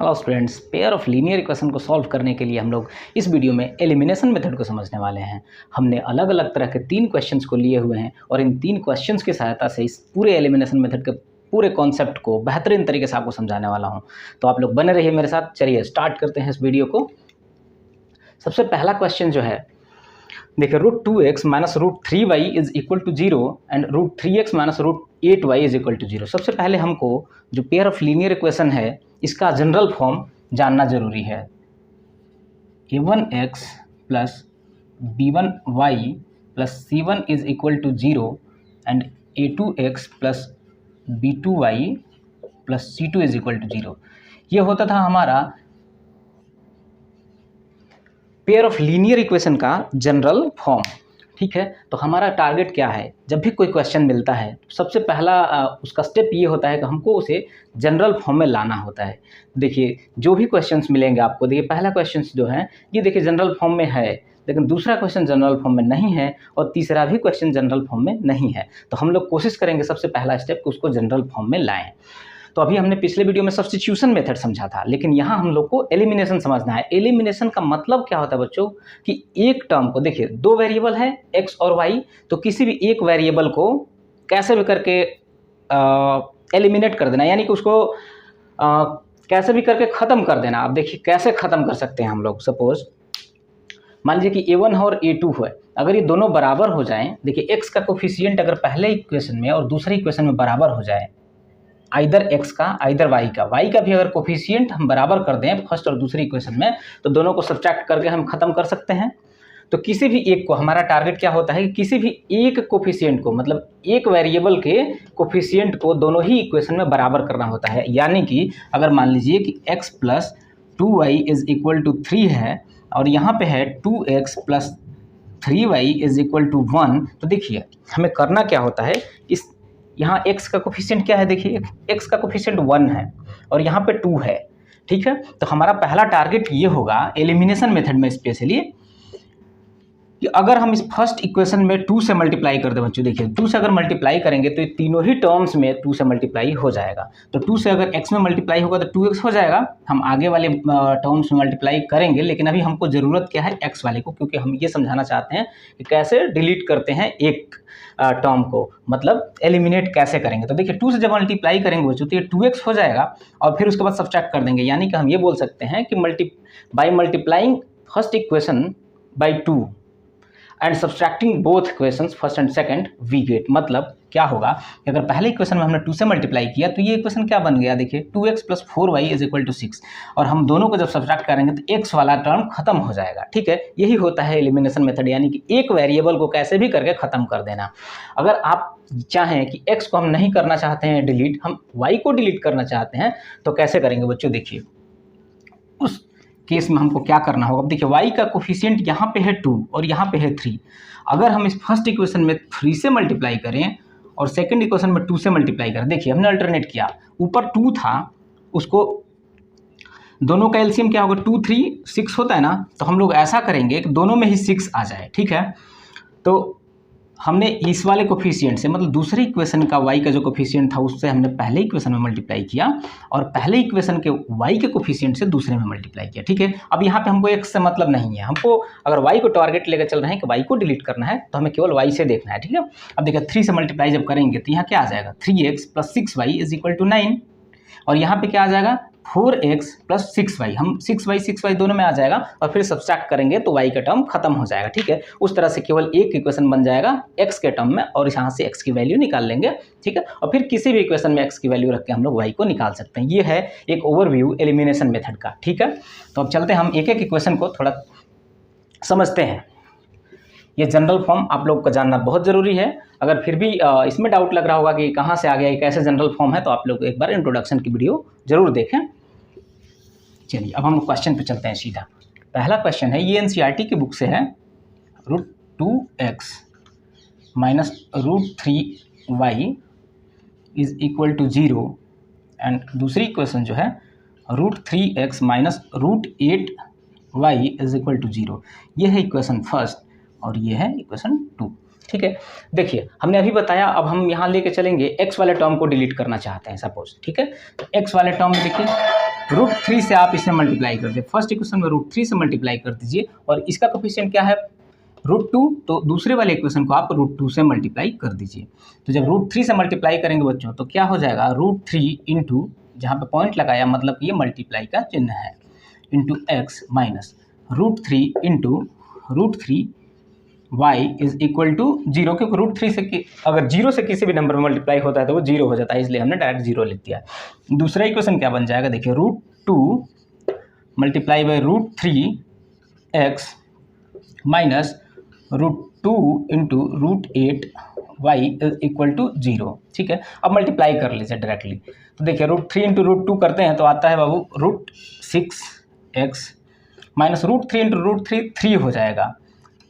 Hello students, pair of linear equation को solve करने के लिए हम लोग इस वीडियो में एलिमिनेशन मेथड को समझने वाले हैं। हमने अलग अलग तरह के 3 क्वेश्चंस को लिए हुए हैं और इन 3 क्वेश्चंस की सहायता से इस पूरे एलिमिनेशन मेथड के पूरे कॉन्सेप्ट को बेहतरीन तरीके से आपको समझाने वाला हूं। तो आप लोग बने रहिए मेरे साथ। चलिए स्टार्ट करते हैं इस वीडियो को। सबसे पहला क्वेश्चन जो है, देखिए √2x minus √3y is equal to 0 and √3x minus √8y is equal to 0। सबसे पहले हमको जो पेयर ऑफ लीनियर इक्वेशन है इसका जनरल फॉर्म जानना जरूरी है। a1x plus b1y plus c1 is equal to 0 and a2x plus b2y plus c2 is equal to 0। ये होता था हमारा पेयर ऑफ लीनियर इक्वेशन का जनरल फॉर्म। ठीक है, तो हमारा टारगेट क्या है? जब भी कोई क्वेश्चन मिलता है सबसे पहला उसका स्टेप ये होता है कि हमको उसे जनरल फॉर्म में लाना होता है। देखिए जो भी क्वेश्चंस मिलेंगे आपको, देखिए पहला क्वेश्चन जो है ये देखिए जनरल फॉर्म में है, लेकिन दूसरा क्वेश्चन जनरल फॉर्म में नहीं है और तीसरा भी क्वेश्चन जनरल फॉर्म में नहीं है। तो हम लोग कोशिश करेंगे सबसे पहला स्टेप उसको जनरल फॉर्म में लाएं। तो अभी हमने पिछले वीडियो में सब्स्टिट्यूशन मेथड समझा था, लेकिन यहाँ हम लोग को एलिमिनेशन समझना है। एलिमिनेशन का मतलब क्या होता है बच्चों कि एक टर्म को, देखिए 2 वेरिएबल है x और y, तो किसी भी एक वेरिएबल को कैसे भी करके एलिमिनेट कर देना, यानी कि उसको कैसे भी करके ख़त्म कर देना। आप देखिए कैसे ख़त्म कर सकते हैं हम लोग। सपोज मान लीजिए कि a1 और a2 है, अगर ये दोनों बराबर हो जाएं, देखिए x का कोफिशिएंट अगर पहले इक्वेशन में और दूसरे इक्वेशन में बराबर हो जाए, आइदर x का आइदर y का भी अगर कोफिशिएंट हम बराबर कर दें फर्स्ट और दूसरी इक्वेशन में, तो दोनों को सब्ट्रैक्ट करके हम खत्म कर सकते हैं। तो किसी भी एक को, हमारा टारगेट क्या होता है कि किसी भी एक कोफिशिएंट को, मतलब एक वेरिएबल के कोफिशिएंट को दोनों ही इक्वेशन में बराबर करना होता है। यानी कि अगर मान लीजिए कि x plus 2y is equal to 3 है और यहाँ पे है 2x plus 3y is equal to 1, तो देखिए हमें करना क्या होता है, इस यहाँ x का कोफिशिएंट क्या है, देखिए x का कोफिशिएंट 1 है और यहाँ पे 2 है। ठीक है, तो हमारा पहला टारगेट ये होगा एलिमिनेशन मेथड में स्पेशली कि अगर हम इस फर्स्ट इक्वेशन में 2 से मल्टीप्लाई कर दें बच्चों, देखिए 2 से अगर मल्टीप्लाई करेंगे तो ये तीनों ही टर्म्स में 2 से मल्टीप्लाई हो जाएगा। तो 2 से अगर x में मल्टीप्लाई होगा तो 2x हो जाएगा। हम आगे वाले टर्म्स में मल्टीप्लाई करेंगे, लेकिन अभी हमको ज़रूरत क्या है, x वाले को, क्योंकि हम ये समझाना चाहते हैं कि कैसे डिलीट करते हैं एक टर्म को, मतलब एलिमिनेट कैसे करेंगे। तो देखिए 2 से जब मल्टीप्लाई करेंगे बच्चों तो ये 2x हो जाएगा और फिर उसके बाद सब्ट्रैक्ट कर देंगे। यानी कि हम ये बोल सकते हैं कि by multiplying first equation by 2 and subtracting both equations first and second we get. मतलब क्या होगा कि अगर पहले इक्वेशन में हमने 2 से मल्टीप्लाई किया तो ये इक्वेशन क्या बन गया, देखिए 2x plus 4y is equal to 6, और हम दोनों को जब सब्ट्रैक्ट करेंगे तो x वाला टर्म खत्म हो जाएगा। ठीक है, यही होता है एलिमिनेशन मेथड, यानी कि एक वेरिएबल को कैसे भी करके खत्म कर देना। अगर आप चाहें कि x को हम नहीं करना चाहते हैं डिलीट, हम y को डिलीट करना चाहते हैं, तो कैसे करेंगे बच्चों, देखिए उस केस में हमको क्या करना होगा। अब देखिए y का कोफिशिएंट यहाँ पे है 2 और यहाँ पे है 3। अगर हम इस फर्स्ट इक्वेशन में 3 से मल्टीप्लाई करें और सेकंड इक्वेशन में 2 से मल्टीप्लाई करें, देखिए हमने अल्टरनेट किया, ऊपर 2 था, उसको दोनों का एलसीएम क्या होगा, 2 3 6 होता है ना, तो हम लोग ऐसा करेंगे कि दोनों में ही 6 आ जाए। ठीक है, तो हमने इस वाले कोफिशिएंट से, मतलब दूसरे इक्वेशन का y का जो कोफिशिएंट था उससे हमने पहले इक्वेशन में मल्टीप्लाई किया और पहले इक्वेशन के y के कोफिशिएंट से दूसरे में मल्टीप्लाई किया। ठीक है, अब यहाँ पे हमको x से मतलब नहीं है, हमको अगर y को टारगेट लेकर चल रहे हैं कि y को डिलीट करना है तो हमें केवल y से देखना है। ठीक है, अब देखिए 3 से मल्टीप्लाई जब करेंगे तो यहाँ क्या आ जाएगा, 3x plus 6y is equal to 9, और यहाँ पे क्या आ जाएगा 4x प्लस 6y, हम 6y दोनों में आ जाएगा और फिर सब्ट्रैक्ट करेंगे तो y का टर्म खत्म हो जाएगा। ठीक है, उस तरह से केवल एक इक्वेशन बन जाएगा x के टर्म में और यहाँ से x की वैल्यू निकाल लेंगे। ठीक है, और फिर किसी भी इक्वेशन में x की वैल्यू रख के हम लोग y को निकाल सकते हैं। ये है एक ओवरव्यू एलिमिनेशन मेथड का। ठीक है, तो अब चलते हैं हम एक एक इक्वेशन को थोड़ा समझते हैं। ये जनरल फॉर्म आप लोग को जानना बहुत ज़रूरी है। अगर फिर भी इसमें डाउट लग रहा होगा कि कहाँ से आ गया, कैसे जनरल फॉर्म है, तो आप लोग एक बार इंट्रोडक्शन की वीडियो जरूर देखें। चलिए अब हम क्वेश्चन पे चलते हैं सीधा। पहला क्वेश्चन है, ये एनसीईआरटी की बुक से है, √2x minus √3y is equal to 0 and दूसरी इक्वेशन जो है √3x minus √8y is equal to 0। ये है इक्वेशन फर्स्ट और ये है इक्वेशन 2। ठीक है, देखिए हमने अभी बताया, अब हम यहाँ लेके चलेंगे x वाले टर्म को डिलीट करना चाहते हैं सपोज। ठीक है, तो x वाले टर्म में देखिए √3 से आप इसे मल्टीप्लाई कर दीजिए। फर्स्ट इक्वेशन में √3 से मल्टीप्लाई कर दीजिए और इसका कोफिशिएंट क्या है √2, तो दूसरे वाले इक्वेशन को आप √2 से मल्टीप्लाई कर दीजिए। तो जब √3 से मल्टीप्लाई करेंगे बच्चों तो क्या हो जाएगा √3 इंटू जहाँ पे पॉइंट लगाया मतलब ये मल्टीप्लाई का चिन्ह है into X minus √3 into √3 y is equal to 0, क्योंकि √3 से अगर 0 से किसी भी नंबर में मल्टीप्लाई होता है तो वो 0 हो जाता है, इसलिए हमने डायरेक्ट 0 लिख दिया। दूसरा इक्वेशन क्या बन जाएगा देखिए √2 multiply by √3 x minus √2 into √8 y is equal to 0। ठीक है, अब मल्टीप्लाई कर लीजिए डायरेक्टली। तो देखिए √3 इंटू √2 करते हैं तो आता है बाबू √6x माइनस √3 इंटू √3 3 हो जाएगा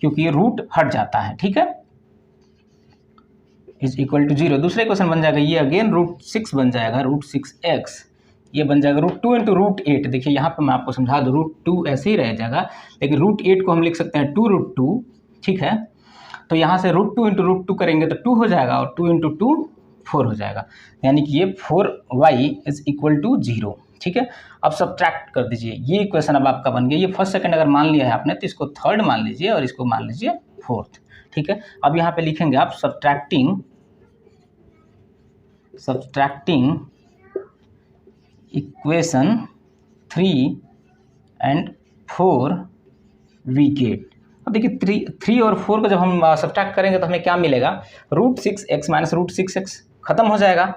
क्योंकि ये रूट हट जाता है। ठीक है, इज इक्वल टू 0। दूसरा क्वेश्चन बन जाएगा ये अगेन √6 बन जाएगा √6x, ये बन जाएगा √2 इंटू √8। देखिए यहाँ पे मैं आपको समझा दूँ √2 ऐसे ही रह जाएगा, लेकिन √8 को हम लिख सकते हैं 2√2। ठीक है, तो यहाँ से √2 इंटू √2 करेंगे तो 2 हो जाएगा और 2 इंटू 2 4 हो जाएगा, यानी कि ये 4y इज इक्वल टू 0। ठीक है, अब सब्ट्रैक्ट कर दीजिए, ये इक्वेशन अब आपका बन गया। ये फर्स्ट सेकंड अगर मान लिया है आपने तो इसको थर्ड मान लीजिए और इसको मान लीजिए फोर्थ। ठीक है, अब यहाँ पे लिखेंगे आप subtracting equation 3 and 4 we get. अब देखिए 3 और 4 को जब हम सब्ट्रैक्ट करेंगे तो हमें क्या मिलेगा √6x माइनस √6x खत्म हो जाएगा।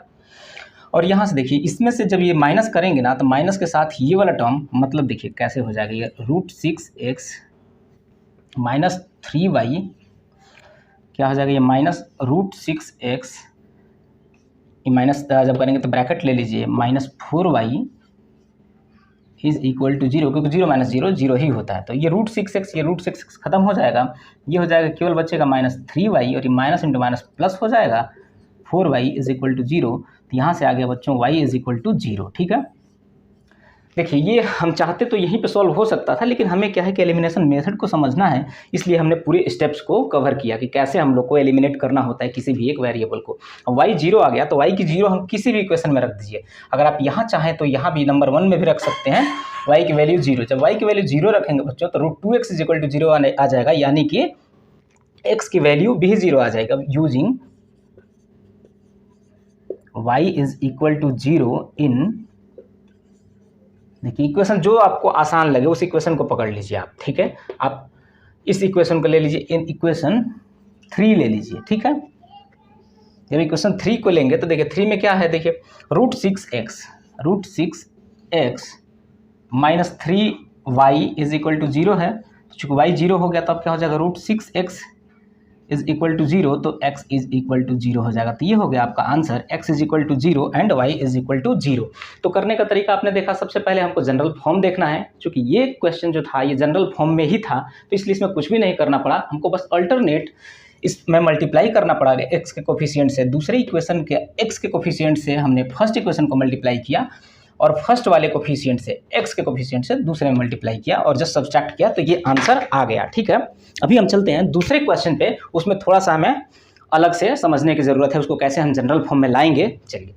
और यहाँ से देखिए इसमें से जब ये माइनस करेंगे ना तो माइनस के साथ ये वाला टर्म मतलब देखिए कैसे हो जाएगा, ये √6x माइनस 3y क्या हो जाएगा, ये माइनस √6x, ये माइनस जब करेंगे तो ब्रैकेट ले लीजिए minus 4y is equal to 0, क्योंकि 0 माइनस 0 0 ही होता है। तो ये √6x, ये √6x खत्म हो जाएगा, ये हो जाएगा केवल बचेगा माइनस 3y और ये माइनस इंटू माइनस प्लस हो जाएगा 4y इज इक्वल टू 0। तो यहाँ से आ गया बच्चों y इज इक्वल टू 0। ठीक है, देखिए ये हम चाहते तो यहीं पे सॉल्व हो सकता था, लेकिन हमें क्या है कि एलिमिनेशन मेथड को समझना है, इसलिए हमने पूरे स्टेप्स को कवर किया कि कैसे हम लोग को एलिमिनेट करना होता है किसी भी एक वेरिएबल को। y 0 आ गया तो y की 0 हम किसी भी इक्वेशन में रख दीजिए। अगर आप यहाँ चाहें तो यहाँ भी नंबर 1 में भी रख सकते हैं y की वैल्यू 0। जब y की वैल्यू 0 रखेंगे बच्चों तो √2x इज इक्वल टू 0 आ जाएगा, यानी कि x की वैल्यू भी 0 आ जाएगा। Using y is equal to 0 in, देखिए इक्वेशन जो आपको आसान लगे उस इक्वेशन को पकड़ लीजिए आप। ठीक है, आप इस इक्वेशन को ले लीजिए, इन इक्वेशन 3 ले लीजिए। ठीक है, जब इक्वेशन 3 को लेंगे तो देखिए 3 में क्या है, देखिए √6x minus 3y is equal to 0 है। चूँकि y 0 हो गया तो अब क्या हो जाएगा √6x इज इक्वल टू 0, तो x इज इक्वल टू 0 हो जाएगा। तो ये हो गया आपका answer, x is equal to 0 and y is equal to 0। तो करने का तरीका आपने देखा, सबसे पहले हमको जनरल फॉर्म देखना है। क्योंकि ये क्वेश्चन जो था ये जनरल फॉर्म में ही था तो इसलिए इसमें कुछ भी नहीं करना पड़ा, हमको बस अल्टरनेट इसमें मल्टीप्लाई करना पड़ा x के कोफिशिएंट से। दूसरे इक्वेशन के x के कोफिशिएंट से हमने फर्स्ट इक्वेशन को मल्टीप्लाई किया और फर्स्ट वाले कोफिशिएंट से x के कोफिशिएंट से दूसरे में मल्टीप्लाई किया और जब सब्ट्रैक्ट किया तो ये आंसर आ गया। ठीक है, अभी हम चलते हैं दूसरे क्वेश्चन पे, उसमें थोड़ा सा हमें अलग से समझने की ज़रूरत है, उसको कैसे हम जनरल फॉर्म में लाएंगे। चलिए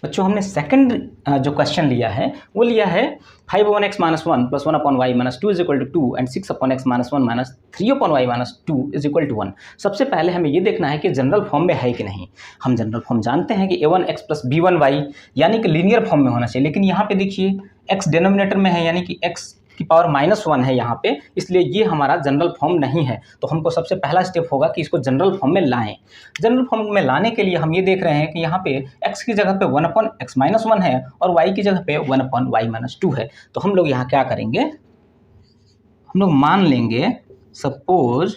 बच्चों, हमने सेकंड जो क्वेश्चन लिया है वो लिया है 5/x minus 1 plus 1/y minus 2 is equal to 2 and 6/x minus 1 minus 3/y minus 2 is equal to 1। सबसे पहले हमें ये देखना है कि जनरल फॉर्म में है कि नहीं। हम जनरल फॉर्म जानते हैं कि a1x प्लस b1y यानी कि लीनियर फॉर्म में होना चाहिए, लेकिन यहाँ पे देखिए x डिनोमिनेटर में है यानी कि x की पावर -1 है यहाँ पे, इसलिए ये हमारा जनरल फॉर्म नहीं है। तो हमको सबसे पहला स्टेप होगा कि इसको जनरल फॉर्म में लाएं। जनरल फॉर्म में लाने के लिए हम ये देख रहे हैं कि यहाँ पे x की जगह पे 1/x माइनस 1 है और y की जगह पे 1/y माइनस 2 है। तो हम लोग यहाँ क्या करेंगे, हम लोग मान लेंगे सपोज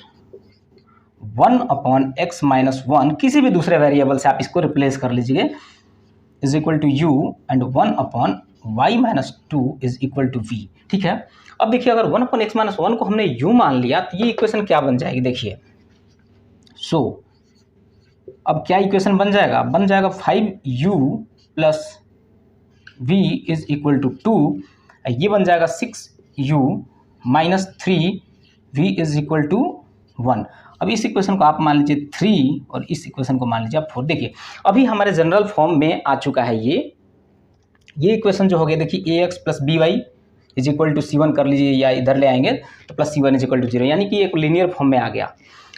1/x माइनस 1 किसी भी दूसरे वेरिएबल से आप इसको रिप्लेस कर लीजिए is equal to u and 1/y minus 2 is equal to v। ठीक है, अब देखिए अगर 1/x माइनस 1 को हमने u मान लिया तो ये इक्वेशन क्या बन जाएगी, देखिए अब क्या इक्वेशन बन जाएगा, 5u plus v is equal to 2, ये बन जाएगा 6u minus 3v is equal to 1। अब इस इक्वेशन को आप मान लीजिए 3 और इस इक्वेशन को मान लीजिए आप 4। देखिए अभी हमारे जनरल फॉर्म में आ चुका है ये ये इक्वेशन जो हो गया देखिए A X plus B Y is equal to C1 कर लीजिए, या इधर ले आएंगे तो plus C1 is equal to 0, यानी कि एक लीनियर फॉर्म में आ गया।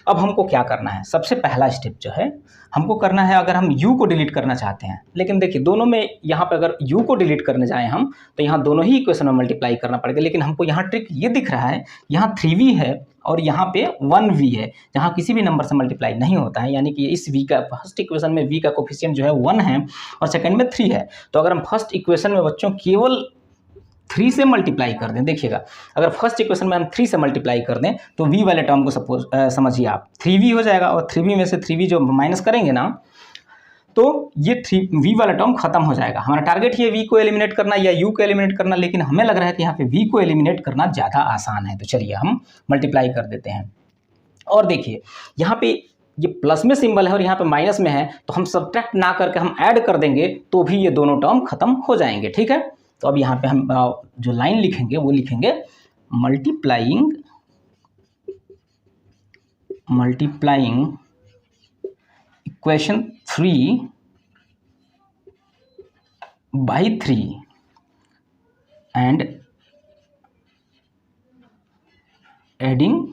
अब हमको क्या करना है, सबसे पहला स्टेप जो है हमको करना है, अगर हम u को डिलीट करना चाहते हैं, लेकिन देखिए दोनों में यहाँ पे अगर u को डिलीट करने जाएँ हम तो यहाँ दोनों ही इक्वेशन में मल्टीप्लाई करना पड़ेगा, लेकिन हमको यहाँ ट्रिक ये दिख रहा है, यहाँ 3v है और यहाँ पे 1v है, जहाँ किसी भी नंबर से मल्टीप्लाई नहीं होता है, यानी कि इस v का फर्स्ट इक्वेशन में v का कोफिशिएंट जो है 1 है और सेकंड में 3 है। तो अगर हम फर्स्ट इक्वेशन में बच्चों केवल 3 से मल्टीप्लाई कर दें, देखिएगा अगर फर्स्ट इक्वेशन में हम 3 से मल्टीप्लाई कर दें तो v वाले टर्म को सपोज समझिए आप 3v हो जाएगा, और 3v में से 3v जो माइनस करेंगे ना तो ये 3v वाला टर्म खत्म हो जाएगा। हमारा टारगेट ये v को एलिमिनेट करना या u को एलिमिनेट करना, लेकिन हमें लग रहा है कि यहाँ पे v को एलिमिनेट करना ज़्यादा आसान है, तो चलिए हम मल्टीप्लाई कर देते हैं। और देखिए यहाँ पे ये प्लस में सिंबल है और यहाँ पे माइनस में है, तो हम सब्ट्रैक्ट ना करके हम ऐड कर देंगे तो भी ये दोनों टर्म खत्म हो जाएंगे, ठीक है। तो अब यहाँ पे हम जो लाइन लिखेंगे वो लिखेंगे multiplying equation 3 by 3 and adding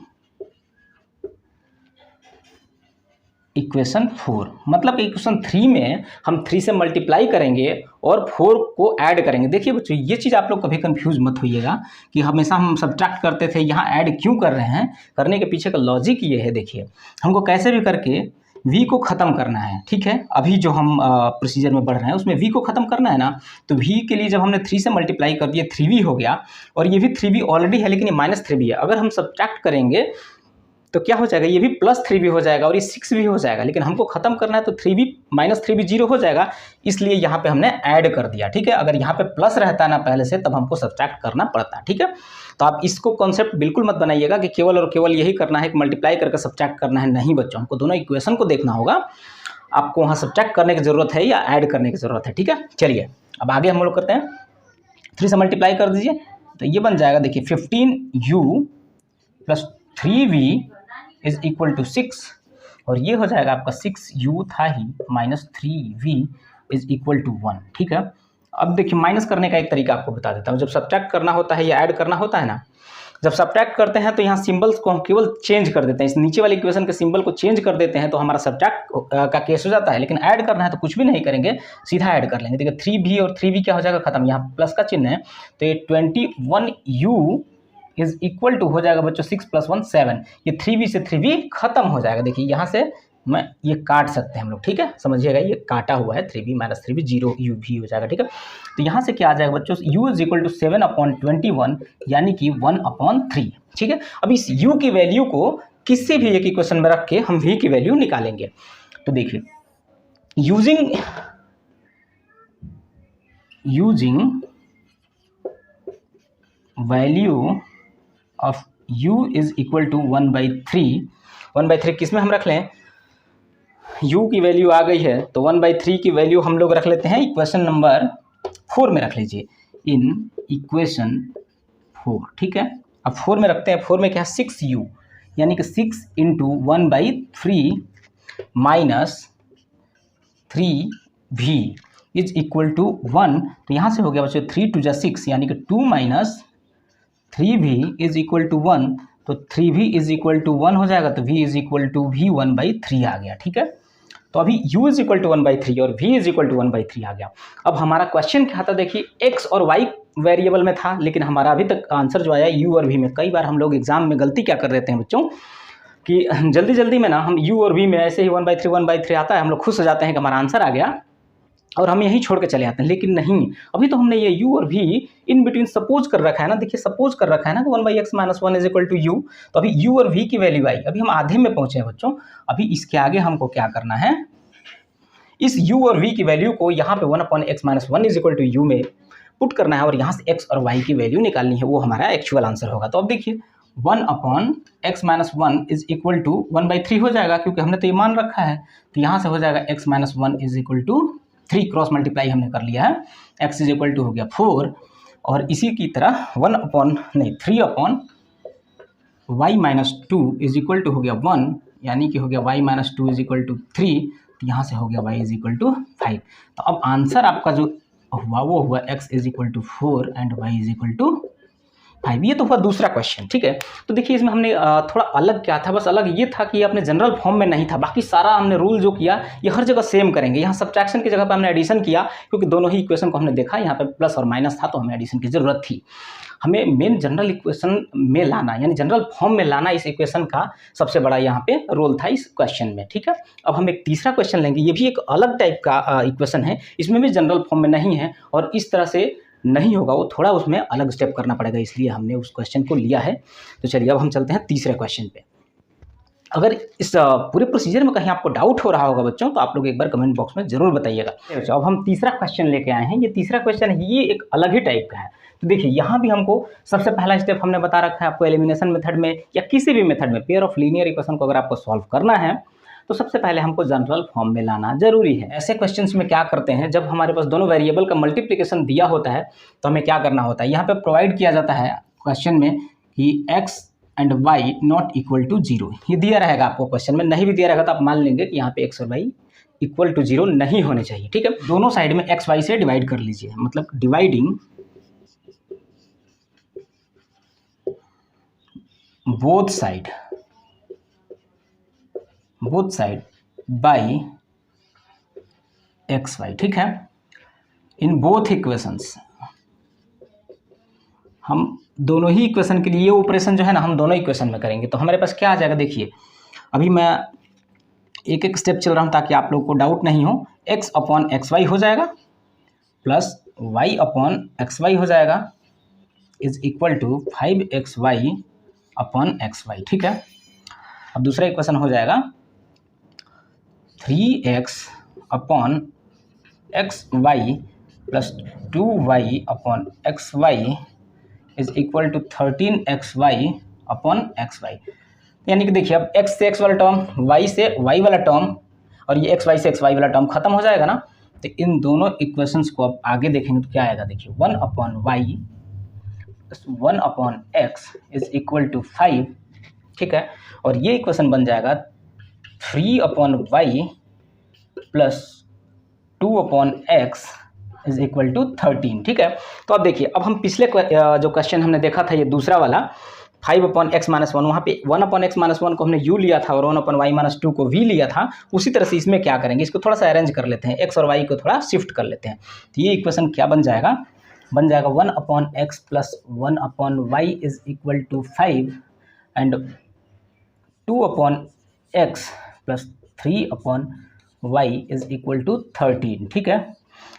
equation 4, मतलब इक्वेशन 3 में हम 3 से मल्टीप्लाई करेंगे और 4 को ऐड करेंगे। देखिए बच्चों ये चीज़ आप लोग कभी कंफ्यूज मत होइएगा कि हमेशा हम सब्ट्रैक्ट करते थे, यहाँ ऐड क्यों कर रहे हैं, करने के पीछे का लॉजिक ये है। देखिए हमको कैसे भी करके v को ख़त्म करना है, ठीक है। अभी जो हम प्रोसीजर में बढ़ रहे हैं उसमें v को ख़त्म करना है ना, तो v के लिए जब हमने 3 से मल्टीप्लाई कर दिए 3v हो गया, और ये भी 3v ऑलरेडी है लेकिन ये -3v है। अगर हम सब्ट्रैक्ट करेंगे तो क्या हो जाएगा, ये भी +3v हो जाएगा और ये 6v हो जाएगा, लेकिन हमको खत्म करना है तो 3v -3v 0 हो जाएगा, इसलिए यहाँ पे हमने ऐड कर दिया, ठीक है। अगर यहाँ पे प्लस रहता ना पहले से तब हमको सब्ट्रैक्ट करना पड़ता, ठीक है। तो आप इसको कॉन्सेप्ट बिल्कुल मत बनाइएगा कि केवल और केवल यही करना है कि मल्टीप्लाई करके सब्ट्रैक्ट करना है, नहीं बच्चों, हमको दोनों इक्वेशन को देखना होगा। आपको वहाँ सब्ट्रैक्ट करने की ज़रूरत है या ऐड करने की ज़रूरत है, ठीक है। चलिए अब आगे हम लोग करते हैं, 3 से मल्टीप्लाई कर दीजिए तो ये बन जाएगा, देखिए 15u + 3v is equal to 6, और ये हो जाएगा आपका 6u था ही -3v इज इक्वल टू 1, ठीक है। अब देखिए माइनस करने का एक तरीका आपको बता देता हूँ। जब सब्ट्रैक्ट करना होता है या ऐड करना होता है ना, जब सब्ट्रैक्ट करते हैं तो यहाँ सिंबल्स को हम केवल चेंज कर देते हैं, इस नीचे वाली इक्वेशन के सिंबल को चेंज कर देते हैं तो हमारा सब्ट्रैक्ट का केस हो जाता है। लेकिन ऐड करना है तो कुछ भी नहीं करेंगे, सीधा ऐड कर लेंगे। देखिए 3v और 3v क्या हो जाएगा खत्म, यहाँ प्लस का चिन्ह है तो ये 21u इज इक्वल टू हो जाएगा बच्चों 6 + 1 7, ये 3v से 3v खत्म हो जाएगा। देखिए यहाँ से मैं ये काट सकते हैं हम लोग, ठीक है, समझिएगा ये काटा हुआ है 3v - 3v 0u हो जाएगा, ठीक है। तो यहाँ से क्या आ जाएगा बच्चों, u इज इक्वल टू 7/21 यानी कि 1/3, ठीक है। अब इस u की वैल्यू को किसी भी एक इक्वेशन में रख के हम v की वैल्यू निकालेंगे। तो देखिए using value of u is equal to 1/3 किस में हम रख लें, u की वैल्यू आ गई है तो 1/3 की वैल्यू हम लोग रख लेते हैं इक्वेशन नंबर 4 में रख लीजिए, इन इक्वेशन 4, ठीक है। अब 4 में रखते हैं, 4 में क्या है 6u यानी कि 6 × 1/3 - 3v इज इक्वल टू 1। तो यहाँ से हो गया बच्चों 3 × 2 = 6 यानी कि 2 - 3v इज इक्वल टू 1, तो 3v इज इक्वल टू 1 हो जाएगा, तो v is equal to v 1/3 आ गया, ठीक है। तो अभी u इज इक्वल टू 1/3 और v इज इक्वल टू 1/3 आ गया। अब हमारा क्वेश्चन क्या था, देखिए x और y वेरिएबल में था, लेकिन हमारा अभी तक आंसर जो आया u और v में। कई बार हम लोग एग्जाम में गलती क्या कर देते हैं बच्चों कि जल्दी में ना हम u और v में ऐसे ही 1/3 आता है, हम लोग खुश हो जाते हैं कि हमारा आंसर आ गया और हम यहीं छोड़ के चले आते हैं, लेकिन नहीं, अभी तो हमने ये u और v इन बिटवीन सपोज कर रखा है ना। देखिए सपोज कर रखा है ना कि 1/x - 1 is equal to u, तो अभी u और v की वैल्यू आई, अभी हम आधे में पहुंचे हैं बच्चों। अभी इसके आगे हमको क्या करना है, इस u और v की वैल्यू को यहाँ पे 1/x - 1 is equal to u में पुट करना है और यहाँ से x और y की वैल्यू निकालनी है, वो हमारा एक्चुअल आंसर होगा। तो अब देखिए 1/x - 1 इज इक्वल टू 1/3 हो जाएगा, क्योंकि हमने तो ये मान रखा है। तो यहाँ से हो जाएगा x - 1 is equal to 3, cross multiply हमने कर लिया है, x इज इक्वल टू हो गया 4, और इसी की तरह 3y - 2 इज इक्वल टू हो गया 1, यानी कि हो गया y - 2 इज इक्वल टू 3, तो यहाँ से हो गया y इज इक्वल टू 5। तो अब आंसर आपका जो हुआ वो हुआ x is equal to 4 and y is equal to 5। ये तो हुआ दूसरा क्वेश्चन, ठीक है। तो देखिए इसमें हमने थोड़ा अलग क्या था, बस अलग ये था कि ये अपने जनरल फॉर्म में नहीं था, बाकी सारा हमने रूल जो किया ये हर जगह सेम करेंगे। यहाँ सब्ट्रैक्शन की जगह पर हमने एडिशन किया, क्योंकि दोनों ही इक्वेशन को हमने देखा, यहाँ पे प्लस और माइनस था तो हमें एडिशन की जरूरत थी। हमें मेन जनरल इक्वेशन में लाना, यानी जनरल फॉर्म में लाना इस इक्वेशन का सबसे बड़ा यहाँ पे रोल था इस क्वेश्चन में, ठीक है। अब हम एक तीसरा क्वेश्चन लेंगे, ये भी एक अलग टाइप का इक्वेशन है, इसमें भी जनरल फॉर्म में नहीं है और इस तरह से नहीं होगा, वो थोड़ा उसमें अलग स्टेप करना पड़ेगा, इसलिए हमने उस क्वेश्चन को लिया है। तो चलिए अब हम चलते हैं तीसरे क्वेश्चन पे। अगर इस पूरे प्रोसीजर में कहीं आपको डाउट हो रहा होगा बच्चों, तो आप लोग एक बार कमेंट बॉक्स में जरूर बताइएगा। अब हम तीसरा क्वेश्चन लेके आए हैं। ये तीसरा क्वेश्चन है, ये एक अलग ही टाइप का है। तो देखिए यहाँ भी हमको सबसे पहला स्टेप हमने बता रखा है आपको, एलिमिनेशन मेथड में या किसी भी मेथड में पेयर ऑफ लीनियर इक्वेशन को अगर आपको सॉल्व करना है तो सबसे पहले हमको जनरल फॉर्म में लाना जरूरी है। ऐसे क्वेश्चंस में क्या करते हैं, जब हमारे पास दोनों वेरिएबल का मल्टीप्लिकेशन दिया होता है तो हमें क्या करना होता है, यहाँ पे प्रोवाइड किया जाता है क्वेश्चन में कि x and y not equal to 0। ये दिया रहेगा आपको क्वेश्चन में, नहीं भी दिया रहेगा तो आप मान लेंगे कि यहाँ पे x और y इक्वल टू 0 नहीं होने चाहिए, ठीक है। दोनों साइड में x y से डिवाइड कर लीजिए, मतलब dividing both side by X Y, ठीक है। इन बोथ इक्वेशंस, हम दोनों ही इक्वेशन के लिए ये ऑपरेशन जो है ना हम दोनों इक्वेशन में करेंगे। तो हमारे पास क्या आ जाएगा, देखिए अभी मैं एक एक स्टेप चल रहा हूँ ताकि आप लोगों को डाउट नहीं हो। x अपॉन एक्स वाई हो जाएगा plus y upon X Y हो जाएगा is equal to 5xy upon X Y, ठीक है। अब दूसरा इक्वेशन हो जाएगा 3x upon X Y plus 2y upon X Y is equal to 13xy upon X Y. यानी कि देखिए अब x से x वाला टर्म, y से y वाला टर्म और ये xy से xy वाला टर्म खत्म हो जाएगा ना। तो इन दोनों इक्वेशंस को अब आगे देखेंगे तो क्या आएगा, देखिए 1 upon y plus 1 upon x is equal to 5, ठीक है। और ये इक्वेशन बन जाएगा 3 upon y plus 2 upon x is equal to 13, ठीक है। तो अब देखिए, अब हम पिछले जो क्वेश्चन हमने देखा था ये दूसरा वाला 5 अपॉन एक्स माइनस 1, वहाँ पे 1 अपॉन एक्स माइनस 1 को हमने u लिया था और 1 अपॉन वाई माइनस 2 को v लिया था। उसी तरह से इसमें क्या करेंगे, इसको थोड़ा सा अरेंज कर लेते हैं, x और y को थोड़ा शिफ्ट कर लेते हैं। तो ये इक्वेशन क्या बन जाएगा 1 upon X plus 1 upon Y is equal to 5 and 2 upon X plus 3 upon Y is equal to 13, ठीक है।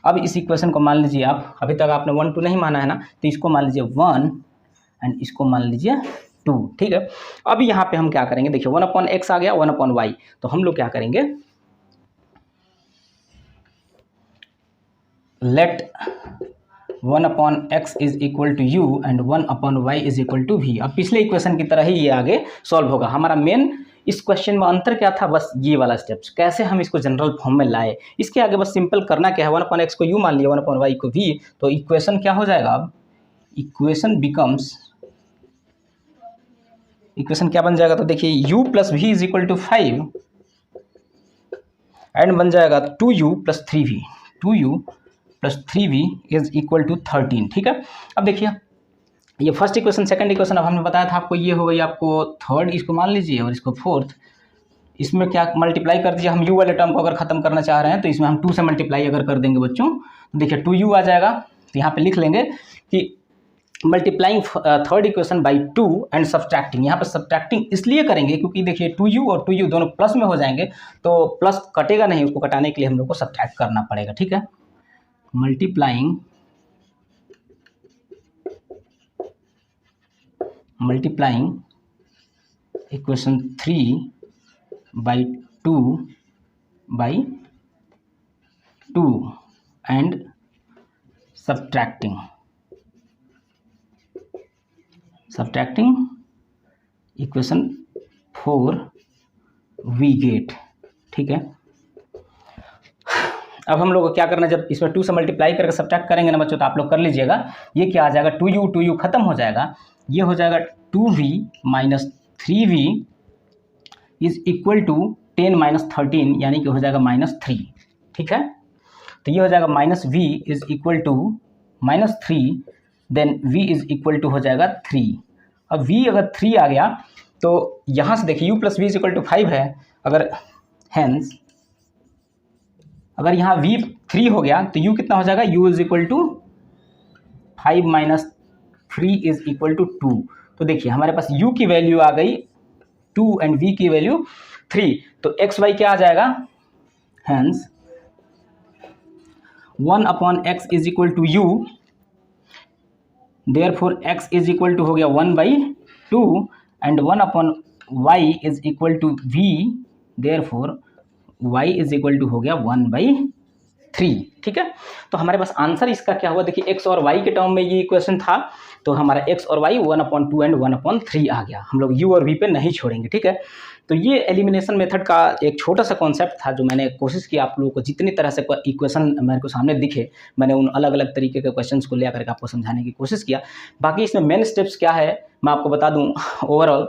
अब इस इक्वेशन को मान लीजिए आप, अभी तक आपने 1 2 नहीं माना है ना, तो इसको मान लीजिए 1 एंड इसको मान लीजिए 2, ठीक है। अब यहाँ पे हम क्या करेंगे, देखिए 1 अपॉन एक्स आ गया 1 अपॉन वाई, तो हम लोग क्या करेंगे, let 1 upon X is equal to U and 1 upon Y is equal to V. अब पिछले इक्वेशन की तरह ही ये आगे सॉल्व होगा। हमारा मेन इस क्वेश्चन में अंतर क्या था, बस ये वाला स्टेप्स, कैसे हम इसको जनरल फॉर्म में लाए। इसके आगे बस सिंपल करना क्या है, 1 अपॉन एक्स को यू मान लिया 1 अपॉन वाई को वी, तो इक्वेशन क्या हो जाएगा, अब इक्वेशन बिकम्स, इक्वेशन क्या बन जाएगा, तो देखिए u plus V is equal to 5 and बन जाएगा 2u plus 3v, 2u plus 3v is equal to 13, ठीक है। अब देखिए ये फर्स्ट इक्वेशन, सेकंड इक्वेशन, अब हमने बताया था आपको, ये हो गई आपको थर्ड, इसको मान लीजिए और इसको फोर्थ। इसमें क्या मल्टीप्लाई कर दीजिए, हम u वाले टर्म को अगर खत्म करना चाह रहे हैं तो इसमें हम 2 से मल्टीप्लाई अगर कर देंगे बच्चों, तो देखिए 2u आ जाएगा। तो यहाँ पे लिख लेंगे कि multiplying third equation by 2 and subtracting. यहाँ पर सब्ट्रैक्टिंग इसलिए करेंगे क्योंकि देखिए 2u और 2u दोनों प्लस में हो जाएंगे, तो प्लस कटेगा नहीं, उसको कटाने के लिए हम लोग को सब्ट्रैक्ट करना पड़ेगा, ठीक है। Multiplying equation 3 by 2 by 2 and subtracting equation 4 we get, ठीक है। अब हम लोग को क्या करना है, जब इसमें 2 से मल्टीप्लाई करके सब्ट्रैक्ट करेंगे ना बच्चों, तो आप लोग कर लीजिएगा, ये क्या आ जाएगा 2u खत्म हो जाएगा, ये हो जाएगा 2v minus 3v is equal to 10 minus 13, यानी कि हो जाएगा -3, ठीक है। तो ये हो जाएगा minus V is equal to -3, then v is equal to हो जाएगा 3। अब v अगर 3 आ गया तो यहाँ से देखिए u plus V is equal to 5 है, अगर हैंस अगर यहाँ v 3 हो गया तो u कितना हो जाएगा, u is equal to 5 minus 3 is equal to 2। तो देखिए हमारे पास u की वैल्यू आ गई 2 एंड v की वैल्यू 3, तो एक्स वाई क्या आ जाएगा, hence 1/x is equal to u, therefore x is equal to हो गया 1/2 and 1/y is equal to v, therefore y is equal to हो गया 1/3। ठीक है, तो हमारे पास आंसर इसका क्या हुआ, देखिए x और y के टर्म में ये इक्वेशन था, तो हमारा x और y 1/2 एंड 1/3 आ गया। हम लोग u और v पे नहीं छोड़ेंगे। ठीक है, तो ये एलिमिनेशन मेथड का एक छोटा सा कॉन्सेप्ट था जो मैंने कोशिश की आप लोगों को जितनी तरह से इक्वेशन मेरे को सामने दिखे मैंने उन अलग अलग तरीके के क्वेश्चंस को ले करके आपको समझाने की कोशिश किया। बाकी इसमें मेन स्टेप्स क्या है मैं आपको बता दूं ओवरऑल,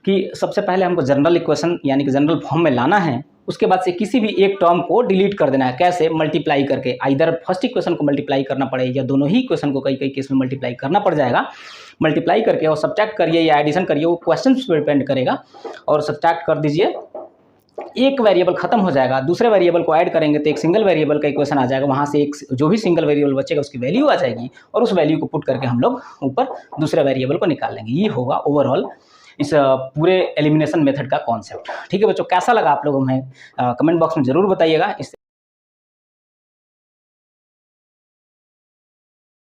कि सबसे पहले हमको जनरल इक्वेशन यानी कि जनरल फॉर्म में लाना है, उसके बाद से किसी भी एक टर्म को डिलीट कर देना है। कैसे, मल्टीप्लाई करके, आइदर फर्स्ट इक्वेशन को मल्टीप्लाई करना पड़े या दोनों ही इक्वेशन को कई कई केस में मल्टीप्लाई करना पड़ जाएगा। मल्टीप्लाई करके और सब्ट्रैक्ट करिए या एडिशन करिए, वो क्वेश्चन पर डिपेंड करेगा, और सब्ट्रैक्ट कर दीजिए, एक वेरिएबल खत्म हो जाएगा, दूसरे वेरिएबल को ऐड करेंगे तो एक सिंगल वेरिएबल का इक्वेशन आ जाएगा, वहाँ से एक जो भी सिंगल वेरिएबल बचेगा उसकी वैल्यू आ जाएगी, और उस वैल्यू को पुट करके हम लोग ऊपर दूसरे वेरिएबल को निकाल लेंगे। ये होगा ओवरऑल इस पूरे एलिमिनेशन मेथड का कॉन्सेप्ट। ठीक है बच्चों, कैसा लगा आप लोगों में कमेंट बॉक्स में ज़रूर बताइएगा। इस